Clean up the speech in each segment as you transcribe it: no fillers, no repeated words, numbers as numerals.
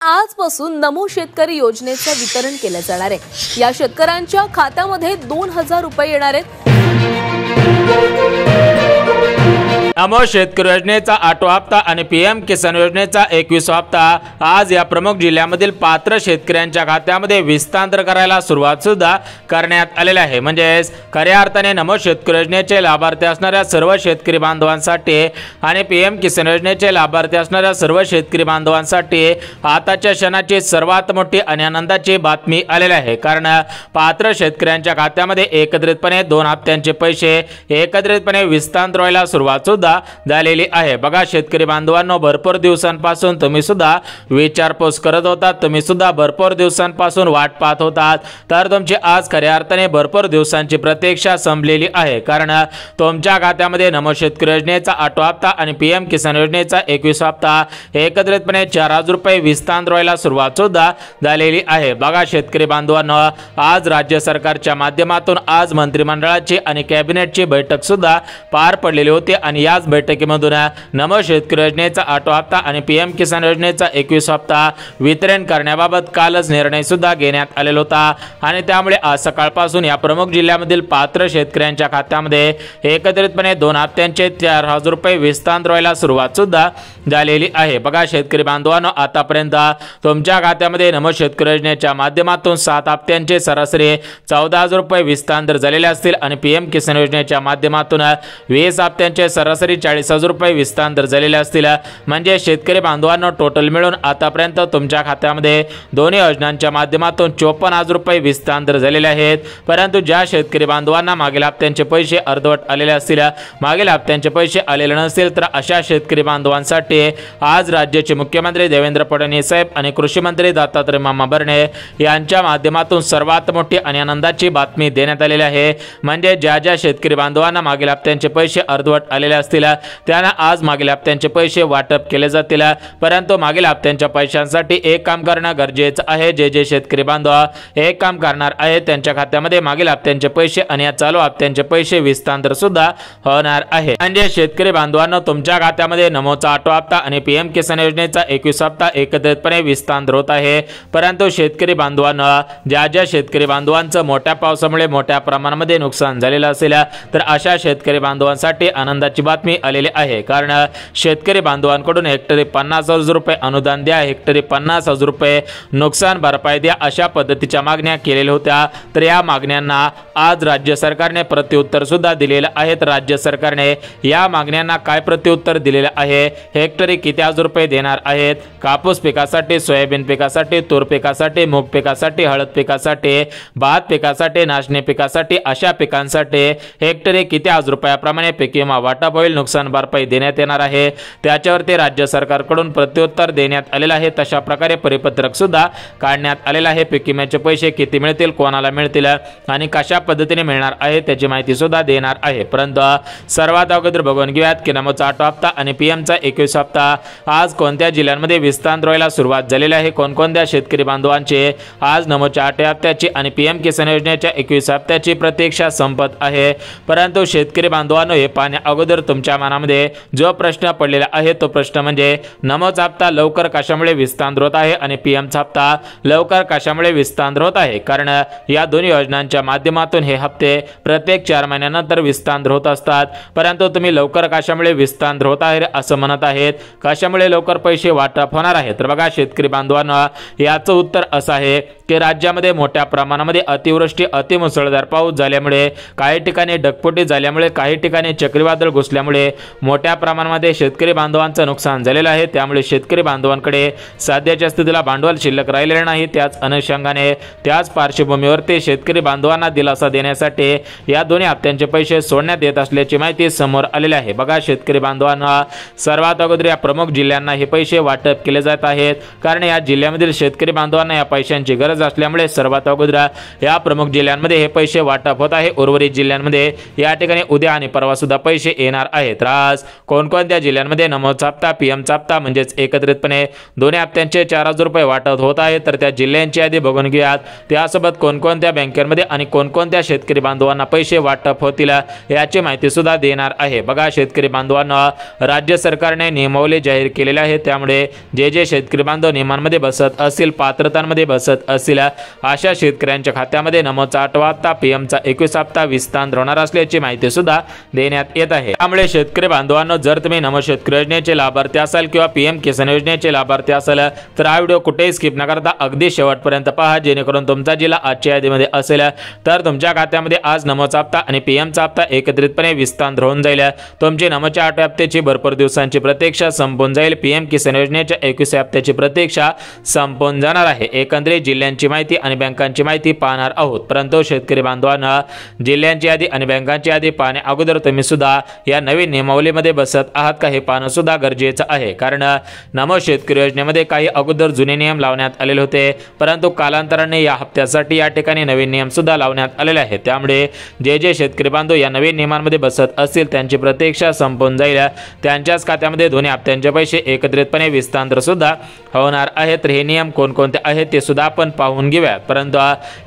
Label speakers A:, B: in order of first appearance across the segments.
A: आजपासून नमो शेतकरी योजनेचं वितरण केलं जाणार आहे। या शेतकऱ्यांच्या खात्यामध्ये 2000 रुपये येणार आहेत।
B: नमो शेतकरी योजनेचा 8वा हप्ता आणि पीएम किसान योजनेचा 21वा हप्ता आज या प्रमुख जिल्ह्यामधील पात्र शेतकऱ्यांच्या खात्यामध्ये विस्तार करायला सुरुवात सुद्धा करण्यात आलेली आहे। म्हणजे खऱ्या अर्थाने नमो शेतकरी योजनेचे लाभार्थी असणाऱ्या सर्व शेतकरी बांधवांसाठी आणि पीएम किसान योजनेचे लाभार्थी असणाऱ्या सर्व शेतकरी बांधवांसाठी आताच्या क्षणाची सर्वात मोठी आणि आनंदाची बातमी आलेली आहे। कारण पात्र शेतकऱ्यांच्या खात्यामध्ये एकत्रितपणे 2 हप्त्यांचे पैसे एकत्रितपणे विस्तार व्हायला सुरुवात सुद्धा झालेली आहे। बघा शेतकरी बांधवांनो, भरपूर दिवसांपासून तुम्ही सुद्धा विचारपूस करत होतात, तुम्ही सुद्धा भरपूर दिवसांपासून वाट पाहत होतात, तर तुमची आज खऱ्या अर्थाने भरपूर दिवसांची प्रतीक्षा संपलेली आहे। कारण तुमच्या खात्यामध्ये नमो शेतकरी योजनेचा 8वा हप्ता आणि पीएम किसान योजनेचा 21वा हप्ता एकत्रितपणे 4000 रुपये विस्तार व्हायला सुरुवात सुद्धा झालेली आहे। बघा शेतकरी बांधवांनो, आज राज्य सरकारच्या माध्यमातून आज मंत्रिमंडळाची आणि कॅबिनेटची बैठक सुद्धा पार पडलेली होती आणि याच बैठकीमधून नमो शेतकरी योजनेचा 8वा हप्ता आणि पीएम किसान योजनेचा 21वा हप्ता वितरण करण्याबाबत कालच निर्णय सुद्धा घेण्यात आलेला होता आणि त्यामुळे आज सकाळपासून या प्रमुख जिल्ह्यामधील पात्र शेतकऱ्यांच्या खात्यामध्ये एकत्रितपणे 2 हप्त्यांचे 4000 रुपये विस्तार व्हायला सुरुवात सुद्धा झालेली आहे। बघा शेतकरी बांधवांनो, आतापर्यंत तुमच्या खात्यामध्ये नमो शेतकरी योजनेच्या माध्यमातून 7 हप्त्यांचे सरासरी 14000 रुपये विस्तार झालेले असतील आणि पीएम किसान योजनेच्या माध्यमातून 20 हप्त्यांचे सरासरी 40000 रुपये विस्तार झालेले असतील। म्हणजे शेतकरी बांधवांनो, टोटल मिळून आतापर्यंत तुमच्या खात्यामध्ये दोन्ही योजनांच्या माध्यमातून 54000 रुपये विस्तार झालेले आहेत। परंतु ज्या शेतकरी बांधवांना मागील हप्त्यांचे पैसे अर्धवट आलेले असतील, मागील हप्त्यांचे पैसे आलेले नसतील, तर अशा शेतकरी बांधवांसाठी आज राज्याचे मुख्यमंत्री देवेंद्र फडणवीस साहेब आणि कृषी मंत्री दत्तात्रय मामा भरणे यांच्या माध्यमातून सर्वात मोठी आणि आनंदाची बातमी देण्यात आलेली आहे। म्हणजे ज्या ज्या शेतकरी बांधवांना मागील हप्त्यांचे पैसे अर्धवट आलेले असतील त्यांना आज मागील हप्त्यांचे पैसे वाटप केले जातील। परंतु मागील हप्त्यांच्या पैशांसाठी एक काम करणं गरजेचं आहे। जे जे शेतकरी बांधव एक काम करणार आहे त्यांच्या खात्यामध्ये मागील हप्त्यांचे पैसे आणि या चालू हप्त्यांचे पैसे विस्तार सुद्धा होणार आहे। म्हणजे शेतकरी बांधवांनो, तुमच्या खात्यामध्ये नमोचा 8वा हप्ता आणि पीएम किसान योजनेचा 21वा हप्ता एकत्रितपणे विस्तार होत आहे। परंतु शेतकरी बांधवांनो, ज्या ज्या शेतकरी बांधवांचं मोठ्या पावसामुळे मोठ्या प्रमाणामध्ये नुकसान झालेलं असेल, तर अशा शेतकरी बांधवांसाठी आनंदाची बातमी आलेली आहे। कारण शेतकरी बांधवांकडून हेक्टरी 50,000 रुपये अनुदान द्या, हेक्टरी 50,000 रुपये नुकसान भरपाई द्या, अशा पद्धतीच्या मागण्या केलेल्या होत्या। तर या मागण्यांना आज राज्य सरकारने प्रत्युत्तर सुद्धा दिलेलं आहे। तर राज्य सरकारने या मागण्यांना काय प्रत्युत्तर दिलेलं आहे, हेक्टरी किती हजार रुपये देणार आहेत, कापूस पिकासाठी, सोयाबीन पिकासाठी, तूर पिकासाठी, मूग पिकासाठी, हळद पिकासाठी, भात पिकासाठी, नाचणी पिकासाठी, अशा पिकांसाठी हेक्टरी किती हजार रुपयाप्रमाणे पीक विमा वाटप होईल, नुकसान भरपाई देण्यात येणार आहे, त्याच्यावरती राज्य सरकारकडून प्रत्युत्तर देण्यात आलेलं आहे। तशा प्रकारे परिपत्रक सुद्धा काढण्यात आलेलं आहे। पीक विम्याचे पैसे किती मिळतील, कोणाला मिळतील आणि कशा पद्धतीने मिळणार आहे त्याची माहिती सुद्धा देणार आहे। परंतु सर्वात अगोदर बघून घेऊयात की नमोचा 8वा हप्ता आणि पीएमचा 21वा हप्ता आज कोणत्या जिल्ह्यांमध्ये विस्तार व्हायला सुरुवात झालेली आहे, कोणकोणत्या शेतकरी बांधवांचे आज नमोच्या 8व्या हप्त्याची आणि पीएम किसान योजनेच्या 21व्या हप्त्याची प्रतीक्षा संपत आहे। परंतु शेतकरी बांधवांनो, हे पाहण्या अगोदर तुमच्या मनामध्ये जो प्रश्न पडलेला आहे तो प्रश्न म्हणजे नमोचा हप्ता लवकर कशामुळे विस्तार होत आहे आणि पीएमचा हप्ता लवकर कशामुळे विस्तार होत आहे। कारण या दोन्ही योजनांच्या माध्यमातून हे हप्ते प्रत्येक 4 महिन्यानंतर विस्तार होत असतात। परंतु तुम्ही लवकर कशामुळे विस्तार होत आहे असं म्हणत आहेत, कशामुळे लवकर पैसे वाटप होणार आहे। तर बघा शेतकरी बांधवांनो, याचं उत्तर असं आहे की राज्यामध्ये मोठ्या प्रमाणामध्ये अतिवृष्टी, अतिमुसळधार पाऊस झाल्यामुळे, काही ठिकाणी ढगफुटी झाल्यामुळे, काही ठिकाणी चक्रीवादळ घुसल्यामुळे मोठ्या प्रमाणामध्ये शेतकरी बांधवांचं नुकसान झालेलं आहे। त्यामुळे शेतकरी बांधवांकडे सध्याच्या स्थितीला भांडवल शिल्लक राहिलेले नाही। त्याच अनुषंगाने, त्याच पार्श्वभूमीवरती शेतकरी बांधवांना दिलासा देण्यासाठी या दोन्ही हप्त्यांचे पैसे सोडण्यात येत असल्याची माहिती समोर आलेली आहे। बघा शेतकरी बांधवांना, सर्वात अगोदर या प्रमुख जिल्ह्यांना हे पैसे वाटप केले जात आहेत। कारण या जिल्ह्यामधील शेतकरी बांधवांना या पैशांची गरज गरज असल्यामुळे सर्वात अगोदर या प्रमुख जिल्ह्यांमध्ये हे पैसे वाटप होत आहे। उर्वरित जिल्ह्यांमध्ये या ठिकाणी उद्या आणि परवा सुद्धा पैसे येणार आहेत। आज कोणकोणत्या जिल्ह्यांमध्ये नमोचा हप्ता पीएमचा हप्ता म्हणजेच एकत्रितपणे दोन्ही हप्त्यांचे 4000 रुपये वाटप होत आहे तर त्या जिल्ह्यांची यादी बघून घेऊयात। त्यासोबत कोणकोणत्या बँकांमध्ये आणि कोणकोणत्या शेतकरी बांधवांना पैसे वाटप होतील याची माहिती सुद्धा देणार आहे। बघा शेतकरी बांधवांना राज्य सरकारने नियमावली जाहीर केलेली आहे, त्यामुळे जे शेतकरी बांधव नियमांमध्ये बसत असतील, पात्रतांमध्ये बसत असतील अशा शेतकऱ्यांच्या खात्यामध्ये नमोचा 8वा हप्ता पीएमचा 21 हप्ता विस्तार होणार असल्याची माहिती सुद्धा देण्यात येत आहे। त्यामुळे शेतकरी बांधवांनो, जर तुम्ही नमो शेतकरी योजनेचे लाभार्थी असाल किंवा पीएम किसान योजनेचे लाभार्थी असाल तर हा व्हिडिओ कुठेही स्किप न करता अगदी शेवटपर्यंत पहा, जेणेकरून तुमचा जिल्हा आजच्या यादीमध्ये असेल तर तुमच्या खात्यामध्ये आज नमोचा हप्ता आणि पीएमचा हप्ता एकत्रितपणे विस्तार होऊन जाईल। तुमची नमोच्या 8 हप्त्याची भरपूर दिवसांची प्रतीक्षा संपून जाईल। पीएम किसान योजनेच्या 21 हप्त्याची प्रतीक्षा संपून जाणार आहे। एकंदरीत जिल्ह्यांची माहिती आणि बँकांची माहिती पाहणार आहोत, परंतु शेतकरी बांधवांना जिल्ह्यांची यादी आणि बँकांची यादी पाहण्या अगोदर तुम्ही सुद्धा या नवीन नियमावलीमध्ये बसत आहात का हे पाहणं सुद्धा गरजेचं आहे। कारण नमो शेतकरी योजनेमध्ये काही अगोदर जुने नियम लावण्यात आलेले होते, परंतु कालांतराने या हप्त्यासाठी या ठिकाणी नवीन नियम सुद्धा लावण्यात आलेले आहेत। त्यामुळे जे शेतकरी बांधव या नवीन नियमांमध्ये बसत असतील त्यांची प्रतीक्षा संपून जाईल। त्यांच्याच खात्यामध्ये दोन्ही हप्त्यांचे पैसे एकत्रितपणे विस्तार सुद्धा होणार आहेत। तर हे नियम कोणकोणते आहेत ते सुद्धा आपण पाहून घेऊयात, परंतु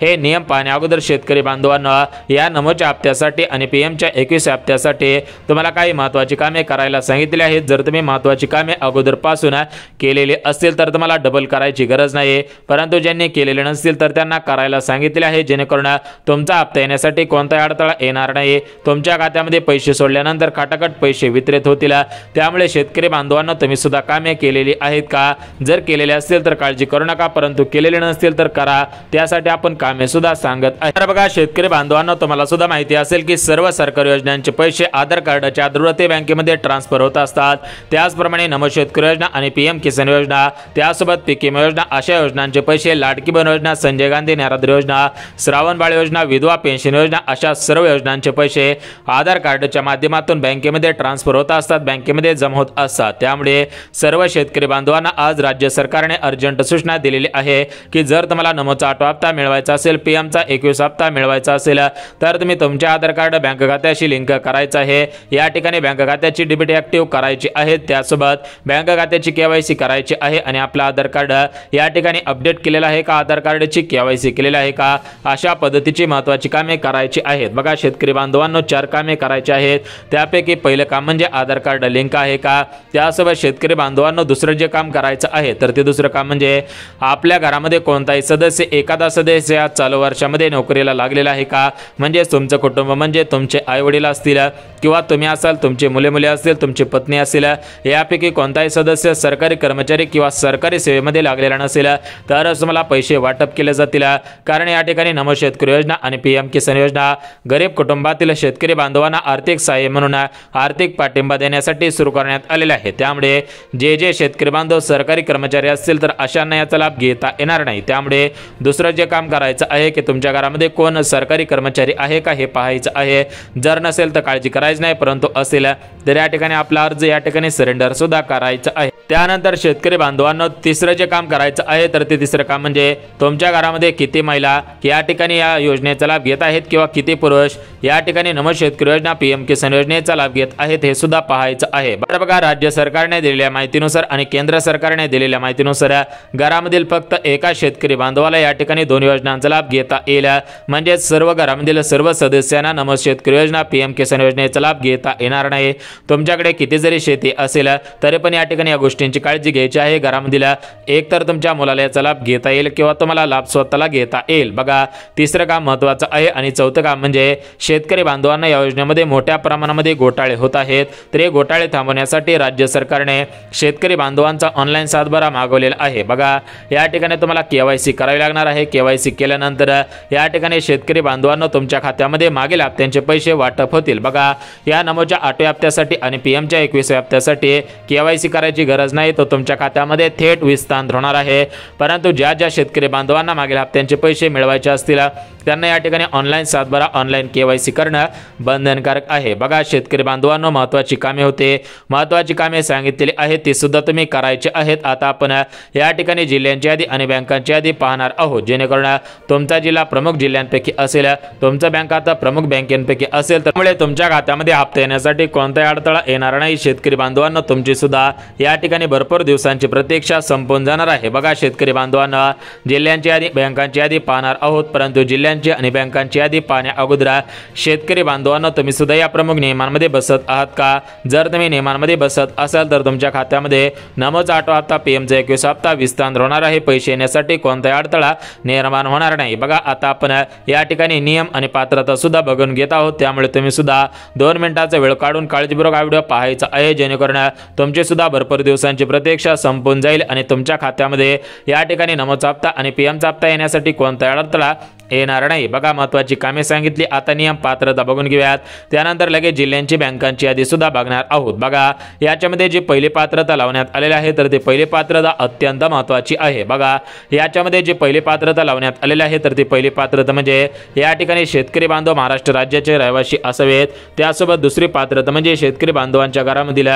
B: हे नियम पाहण्या अगोदर शेतकरी बांधवांना या नमोच्या हप्त्यासाठी आणि पीएमच्या 21 हप्त्यासाठी तुम्हाला काही महत्त्वाची कामे करायला सांगितली आहेत। जर तुम्ही महत्त्वाची कामे अगोदरपासून केलेली असतील तर तुम्हाला डबल करायची गरज नाही, परंतु ज्यांनी केलेले नसतील तर त्यांना करायला सांगितले आहे, जेणेकरून तुमचा हप्ता येण्यासाठी कोणताही अडथळा येणार नाही। तुमच्या खात्यामध्ये पैसे सोडल्यानंतर खटाखट पैसे वितरित होतील। त्यामुळे शेतकरी बांधवांना तुम्ही सुद्धा कामे केलेली आहेत का? जर केलेले असतील तर काळजी करू नका, परंतु केलेले नसतील तर करा, त्यासाठी आपण कामे सुद्धा सांगत आहे। तर बघा शेतकरी बांधवांना, तुम्हाला सुद्धा माहिती असेल की सर्व सरकारी योजनांचे पैसे आधार कार्डाच्या आधारावर बँकेमध्ये ट्रान्सफर होत असतात। त्याचप्रमाणे नमो शेतकरी योजना आणि पीएम किसान योजना, त्यासोबत पीक विमा योजना अशा योजनांचे पैसे, लाडकी बहीण योजना, संजय गांधी निराधार योजना, श्रावण बाळ योजना, विधवा पेन्शन योजना अशा सर्व योजनांचे पैसे आधार कार्डच्या माध्यमातून बँकेमध्ये ट्रान्सफर होत असतात, बँकेमध्ये जमा होत असतात। त्यामुळे सर्व शेतकरी बांधवांना आज राज्य सरकारने अर्जंट सूचना दिलेली आहे की जर तुम्हाला नमोचा 8वा हप्ता मिळवायचा असेल, पीएमचा 21 हप्ता मिळवायचा असेल तर तुम्ही तुमचे आधार कार्ड बँक खात्याशी लिंक करायचं आहे। या ठिकाणी बँक खात्याची डीबीटी ऍक्टिव्ह करायची आहे, त्यासोबत बँक खात्याची केवायसी करायची आहे आणि आपला आधार कार्ड या ठिकाणी अपडेट केलेला आहे का, आधार कार्डची केवायसी केलेली आहे का, अशा पद्धतीची महत्त्वाची कामे करायची आहेत। बघा शेतकरी बांधवांनो, 4 कामे करायची आहेत। त्यापैकी पहिलं काम म्हणजे आधार कार्ड लिंक आहे का। त्यासोबत शेतकरी बांधवांनो, दुसरं जे काम करायचं आहे तर ते दुसरं काम म्हणजे आपल्या घरामध्ये कोणताही सदस्य, एखादा सदस्य या चालू वर्षामध्ये नोकरीला लागलेला आहे का, म्हणजे तुमचं कुटुंब म्हणजे तुमचे आई वडील असतील किंवा तुम्ही असाल, तुमचे मुले असतील, तुमची पत्नी असेल, यापैकी कोणताही सदस्य सरकारी कर्मचारी किंवा सरकारी सेवेमध्ये लागलेला नसेल तरच तुम्हाला पैसे वाटप केले जातील। कारण या ठिकाणी नमो शेतकरी योजना आणि पीएम किसान योजना गरीब कुटुंबातील शेतकरी बांधवांना आर्थिक सहाय्य म्हणून आर्थिक पाठिंबा देण्यासाठी सुरू करण्यात आलेले आहे। त्यामुळे जे शेतकरी बांधव सरकारी कर्मचारी असतील तर अशांना याचा लाभ घेता येणार नाही। त्यामुळे दुसरं जे काम करायचं आहे की तुमच्या घरामध्ये कोण सरकारी कर्मचारी आहे का हे पाहायचं आहे। जर नसेल तर काळजी करायची नाही, परंतु असेल तर या ठिकाणी आपला अर्ज या ठिकाणी सरेंडर सुद्धा करायचं आहे। त्यानंतर शेतकरी बांधवांना तिसरं जे काम करायचं आहे तर ते तिसरं काम म्हणजे तुमच्या घरामध्ये किती महिला या ठिकाणी या योजनेचा लाभ घेत आहेत किंवा किती पुरुष या ठिकाणी नमो शेतकरी योजना पीएम किसान योजनेचा लाभ घेत आहेत हे सुद्धा पाहायचं आहे। बघा राज्य सरकारने दिलेल्या माहितीनुसार आणि केंद्र सरकारने दिलेल्या माहितीनुसार घरामधील फक्त एका शेतकरी बांधवाला या ठिकाणी 2 योजनांचा लाभ घेता येईल, म्हणजे सर्व घरामधील सर्व सदस्यांना नमो शेतकरी योजना पीएम किसान योजनेचा लाभ घेता येणार नाही। तुमच्याकडे किती जरी शेती असेल तरी पण या ठिकाणी या गोष्टींची काळजी घ्यायची आहे। घरामधील एक तर तुमच्या मुलाला याचा लाभ घेता येईल किंवा तुम्हाला लाभ स्वतःला घेता येईल। बघा तिसरं काम महत्त्वाचं आहे। आणि चौथं काम म्हणजे शेतकरी बांधवांना या योजनेमध्ये मोठ्या प्रमाणामध्ये घोटाळे होत आहेत, तर हे घोटाळे थांबवण्यासाठी राज्य सरकारने शेतकरी बांधवांचा ऑनलाईन सातबारा मागवलेला आहे। बघा या ठिकाणी तुम्हाला केवायसी करावी लागणार आहे। केवायसी केल्यानंतर या ठिकाणी शेतकरी बांधवांना तुमच्या खात्यामध्ये मागील हप्त्यांचे पैसे वाटप होतील। बघा या नमोच्या 8व्या हप्त्यासाठी आणि पीएमच्या 21व्या हप्त्यासाठी केवायसी करायची गरज नाही, तो तुमच्या खात्यामध्ये थेट विस्तार होणार आहे। परंतु ज्या शेतकरी बांधवांना मागील हप्त्यांचे पैसे मिळवायचे असतील त्यांना या ठिकाणी ऑनलाईन सातबारा, ऑनलाईन केवायसी KYC करणं बंधनकारक आहे। बघा शेतकरी बांधवांनो, महत्त्वाची कामे होते, महत्त्वाची कामे सांगितलेली आहेत ती सुद्धा तुम्ही करायची आहेत। आता आपण या ठिकाणी जिल्ह्यांची यादी आणि बँकांची यादी पाहणार आहोत, जेणेकरून तुमचा जिल्हा प्रमुख जिल्ह्यांपैकी असेल, तुमचा बँक खाता प्रमुख बँकेपैकी असेल, त्यामुळे तुमच्या खात्यामध्ये हप्ता येण्यासाठी कोणताही अडथळा येणार नाही। शेतकरी बांधवांनो, तुमची सुद्धा या ठिकाणी भरपूर दिवसांची प्रतीक्षा संपून जाणार आहे। बघा शेतकरी बांधवांनो, जिल्ह्यांची यादी बँकांची यादी पाहणार आहोत, परंतु जिल्ह्यांची आणि बँकांची यादी पाहण्या अगोदर शेतकरी बांधवांनो, तुम्ही सुद्धा या प्रमुख नियमांमध्ये बसत आहात का? जर तुम्ही नियमांमध्ये बसत असाल तर तुमच्या खात्यामध्ये नमोचा 8 हप्ता, पीएमचा 21 हप्ता विस्तार होणार आहे। पैसे येण्यासाठी कोणताही अडथळा निर्माण होणार नाही। बघा आता आपण या ठिकाणी नियम आणि पात्रता सुद्धा बघून घेत आहोत, त्यामुळे तुम्ही सुद्धा 2 मिनिटाचा वेळ काढून काळजीपूर्वक हा व्हिडिओ पाहायचा आहे, जेणेकरून तुमची सुद्धा भरपूर दिवसांची प्रतीक्षा संपून जाईल आणि तुमच्या खात्यामध्ये या ठिकाणी नमोचा हप्ता आणि पीएमचा हप्ता येण्यासाठी कोणताही अडथळा येणार नाही। बघा महत्त्वाची कामे सांगितली, आता नियम पात्रता बघून घेऊयात, त्यानंतर लगेच जिल्ह्यांची बँकांची यादी सुद्धा बघणार आहोत। बघा याच्यामध्ये जी पहिली पात्रता लावण्यात आलेली आहे तर ती पहिली पात्रता अत्यंत महत्त्वाची आहे। बघा याच्यामध्ये जी पहिली पात्रता लावण्यात आलेली आहे तर ती पहिली पात्रता म्हणजे या ठिकाणी शेतकरी बांधव महाराष्ट्र राज्याचे रहिवासी असावेत। त्यासोबत दुसरी पात्रता म्हणजे शेतकरी बांधवांच्या घरामधील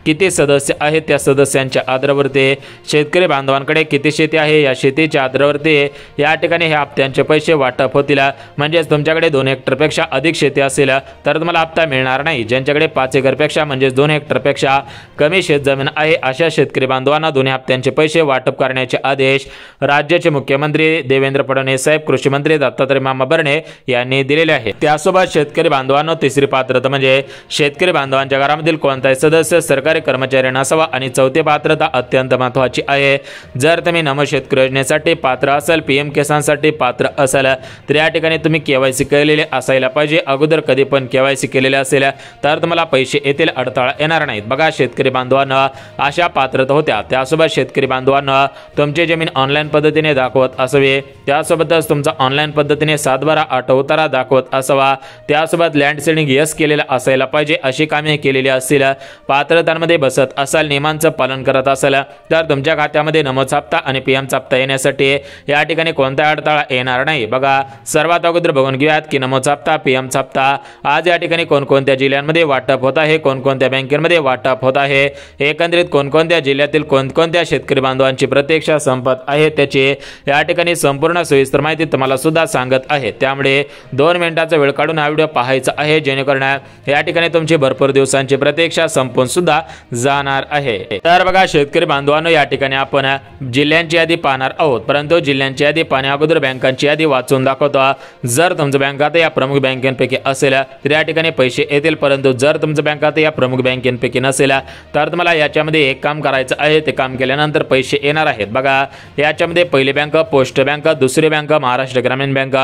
B: किती सदस्य आहेत त्या सदस्यांच्या आधारावरती शेतकरी बांधवांकडे किती शेती आहे या शेतीच्या आधारावरती या ठिकाणी हे हप्त्यांचे पैसे वाटप होतील। म्हणजे तुमच्याकडे 2 हेक्टरपेक्षा अधिक शेती असेल तर तुम्हाला हप्ता मिळणार नाही। ज्यांच्याकडे 5 एकरपेक्षा म्हणजे 2 हेक्टरपेक्षा कमी शेतजमीन आहे अशा शेतकरी बांधवांना दोन्ही हप्त्यांचे पैसे वाटप करण्याचे आदेश राज्याचे मुख्यमंत्री देवेंद्र फडणवीस साहेब, कृषी मंत्री दत्तात्रय मामा भरणे यांनी दिलेले आहे। त्यासोबत शेतकरी बांधवांनो, तिसरी पात्रता म्हणजे शेतकरी बांधवांच्या घरामधील कोणताही सदस्य सरकारी कर्मचारी नसावा आणि चौथी पात्रता अत्यंत महत्त्वाची आहे। जर तुम्ही नमो शेतकरी योजनेसाठी पात्र असाल, पीएम किसानसाठी पात्र असाल तर या ठिकाणी तुम्ही KYC केलेले असायला पाहिजे। अगोदर कधी पण KYC केलेले असेल तर तुम्हाला पैसे येतील, अडथळा येणार नाहीत। बघा शेतकरी बांधवांना अशा पात्रता होत्या। त्यासोबत शेतकरी बांधवांना तुमची जमीन ऑनलाईन पद्धतीने दाखवत असावे, त्यासोबतच तुमचा ऑनलाईन पद्धतीने 7/12 8 उतारा दाखवत असावा, त्यासोबत लँड सेलिंग यस केलेलं असायला पाहिजे। अशी कामे केलेली असतील, पात्रतांमध्ये बसत असाल, नियमांचं पालन करत असाल तर तुमच्या खात्यामध्ये नमोचा हप्ता आणि पीएमचा हप्ता येण्यासाठी या ठिकाणी कोणता अडथळा येणार नाही। बघा सर्वात अगोदर बघून घेऊयात की नमोचा हप्ता, पीएमचा हप्ता आज या ठिकाणी कोणकोणत्या जिल्ह्यांमध्ये वाटप होत आहे, कोणकोणत्या बँकेमध्ये वाटप होत आहे, एकंदरीत कोणकोणत्या जिल्ह्यातील कोणकोणत्या शेतकरी बांधवांची प्रतीक्षा संपत आहे त्याची या ठिकाणी संपूर्ण सविस्तर माहिती तुम्हाला सुद्धा सांगत आहे। त्यामुळे 2 मिनिटाचा वेळ काढून हा व्हिडिओ पाहायचा आहे, जेणेकरून या ठिकाणी तुमची भरपूर दिवसांची प्रतीक्षा संपून सुद्धा जाणार आहे। तर बघा शेतकरी बांधवांनो, या ठिकाणी आपण जिल्ह्यांची यादी पाहणार आहोत, परंतु जिल्ह्यांची यादी पाहण्या अगोदर बँकांची यादी वाचून दाखवतो। जर तुमचं बँक खाते या प्रमुख बँकेपैकी असेल तर या ठिकाणी पैसे येतील, परंतु जर तुमचं बँक खाते या प्रमुख बँकेपैकी नसेल तर तुम्हाला याच्यामध्ये एक काम करायचं आहे, ते काम केल्यानंतर पैसे येणार आहेत। बघा याच्यामध्ये पहिली बँक पोस्ट बँक, दुसरी बँक महाराष्ट्र ग्रामीण बँक,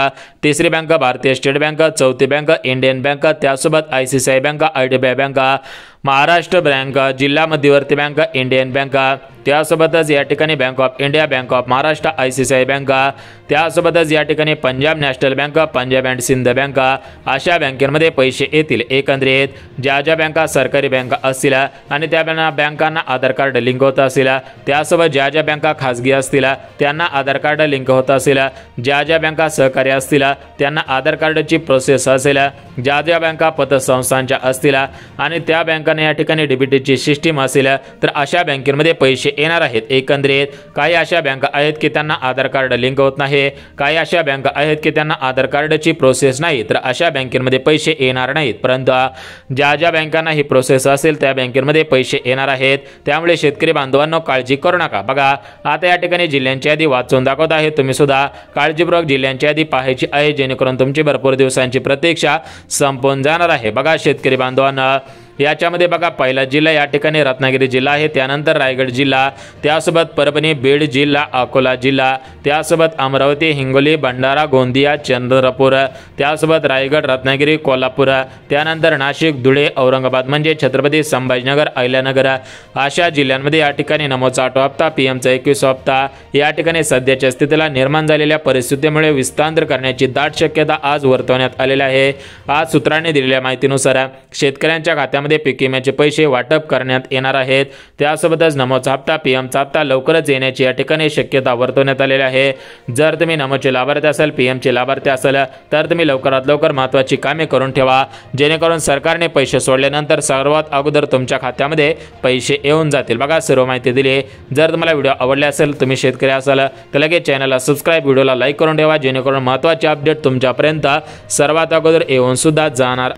B: तिसरी बँक भारतीय स्टेट बँक, चौथी बँक इंडियन बँक, त्यासोबत ICICI bank, IDBI bank, Maharashtra bank, जिल्हा मध्यवर्ती बँक, इंडियन बँक, त्यासोबतच या ठिकाणी bank of India, bank of Maharashtra, ICICI bank, त्यासोबतच या ठिकाणी Punjab national bank, Punjab and Sindh bank अशा बँकेमध्ये पैसे येतील। एकंदरीत ज्या ज्या बँका सरकारी बँका असतील आणि त्या बँकांना आधार कार्ड लिंक होत असेल, त्यासोबत ज्या ज्या बँका खाजगी असतील त्यांना आधार कार्ड लिंक होत असेल, ज्या ज्या बँका सहकारी असतील त्यांना आधार कार्डची प्रोसेस असेल, ज्या ज्या बँका पतसंस्थांच्या असतील आणि त्या बँकाने या ठिकाणी डीबीटीची सिस्टीम असेल तर अशा बँकेमध्ये पैसे येणार आहेत। एकंदरीत काही अशा बँका आहेत की त्यांना आधार कार्ड लिंक होत नाही, काही अशा बँका आहेत की त्यांना आधार कार्डची प्रोसेस नाही, तर अशा बँकेमध्ये पैसे येणार नाहीत। परंतु ज्या ज्या बँकांना ही प्रोसेस असेल त्या बँकेमध्ये पैसे येणार आहेत। त्यामुळे शेतकरी बांधवांनो काळजी करू नका। बघा आता या ठिकाणी जिल्ह्यांची यादी वाचून दाखवत आहे, तुम्ही सुद्धा काळजीपूर्वक जिल्ह्यांची यादी पाहायची आहे, जेणेकरून तुमची भरपूर दिवसांची प्रतीक्षा संपून जाणार आहे। बघा शेतकरी बांधवांना याच्यामध्ये बघा पहिला जिल्हा या ठिकाणी रत्नागिरी जिल्हा आहे, त्यानंतर रायगड जिल्हा, त्यासोबत परभणी, बीड जिल्हा, अकोला जिल्हा, त्यासोबत अमरावती, हिंगोली, भंडारा, गोंदिया, चंद्रपूर, त्यासोबत रायगड, रत्नागिरी, कोल्हापूर, त्यानंतर नाशिक, धुळे, औरंगाबाद म्हणजे छत्रपती संभाजीनगर, अहिल्यानगर अशा जिल्ह्यांमध्ये या ठिकाणी नमोचा 8 हप्ता, पीएमचा 21 हप्ता या ठिकाणी सध्याच्या स्थितीला निर्माण झालेल्या परिस्थितीमुळे विस्तार करण्याची दाट शक्यता आज वर्तवण्यात आलेली आहे। आज सूत्रांनी दिलेल्या माहितीनुसार शेतकऱ्यांच्या खात्यामध्ये खात्यामध्ये पीक विम्याचे पैसे वाटप करण्यात येणार आहेत। त्यासोबतच नमोचा हप्ता पीएमचा हप्ता लवकरच येण्याची या ठिकाणी शक्यता वर्तवण्यात आलेली आहे। जर तुम्ही नमोचे लाभार्थी असाल, पीएमचे लाभार्थी असाल तर तुम्ही लवकरात लवकर महत्त्वाची कामे करून ठेवा, जेणेकरून सरकारने पैसे सोडल्यानंतर सर्वात अगोदर तुमच्या खात्यामध्ये पैसे येऊन जातील। बघा सर्व माहिती दिली। जर तुम्हाला व्हिडिओ आवडला असेल, तुम्ही शेतकरी असाल तर लगेच चॅनलला सबस्क्राईब, व्हिडिओला लाईक करून ठेवा, जेणेकरून महत्त्वाचे अपडेट तुमच्यापर्यंत सर्वात अगोदर येऊन सुद्धा जाणार।